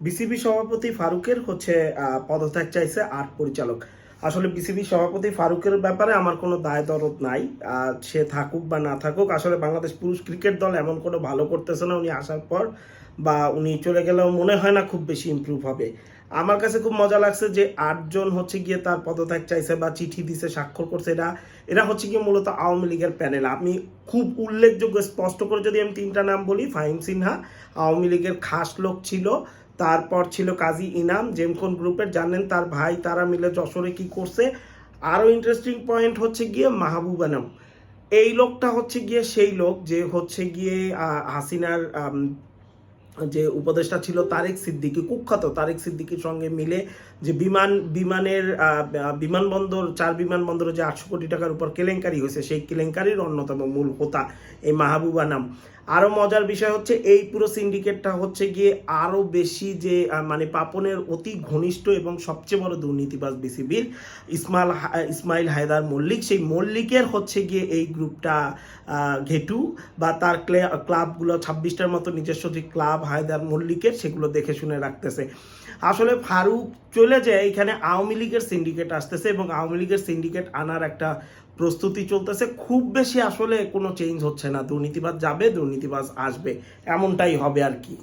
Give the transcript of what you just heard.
BCB সভাপতি ফারুকের পদত্যাগ চাইছে ৮ পরিচালক। আসলে বিসিবি সভাপতি ফারুকের ব্যাপারে আমার কোনো দায় দরদ নাই। সে থাকুক বা না থাকুক, আসলে বাংলাদেশ পুরুষ ক্রিকেট দল এমন কোনো ভালো করতেছে না উনি আসার পর, বা উনি চলে গেলেও মনে হয় না খুব বেশি ইমপ্রুভ হবে। আমার কাছে খুব মজা লাগছে যে ৮ জন গিয়ে তার পদত্যাগ চাইছে বা চিঠি দিছে, স্বাক্ষর করছে। এরা গিয়ে মূলত আওয়ামী লীগের প্যানেল। আমি খুব উল্লেখযোগ্য স্পষ্ট করে যদি আমি 3টা নাম বলি, ফাহিম সিনহা আওয়ামী লীগের খাস লোক ছিল, তারপর ছিল কাজী ইনাম জেমকন গ্রুপের, জানেন তার ভাই, তারা মিলে যশোরে কি করছে। আরও ইন্টারেস্টিং পয়েন্ট গিয়ে মাহবুব আনাম। এই লোকটা গিয়ে সেই লোক যে গিয়ে হাসিনার যে উপদেষ্টা ছিল তারেক সিদ্দিকী, কুখ্যাত তারেক সিদ্দিকীর সঙ্গে মিলে যে বিমানবন্দর 4 বিমানবন্দরে যে 800 কোটি টাকার উপর কেলেঙ্কারি হয়েছে, সেই কেলেঙ্কারির অন্যতম মূল হোতা এই মাহবুব আনাম। আরও মজার বিষয় এই পুরো সিন্ডিকেটটা গিয়ে আরও বেশি যে মানে পাপনের অতি ঘনিষ্ঠ এবং সবচেয়ে বড় দুর্নীতিবাজ বিসিবির ইসমাইল হায়দার মল্লিক, সেই মল্লিকের গিয়ে এই গ্রুপটা ঘেটু বা তার ক্লাবগুলো 26টার মতো নিজস্ব যে ক্লাব হায়দার মল্লিকের, সেগুলো দেখে শুনে রাখতেছে। আসলে ফারুক চলে যায়, এখানে আওয়ামী লীগের সিন্ডিকেট আসতেছে এবং আওয়ামী লীগের সিন্ডিকেট আনার একটা প্রস্তুতি চলতেছে। খুব বেশি আসলে কোনো চেঞ্জ হচ্ছে না, দুর্নীতিবাজ যাবে, দুর্নীতিবাজ আসবে, এমনটাই হবে আর কি।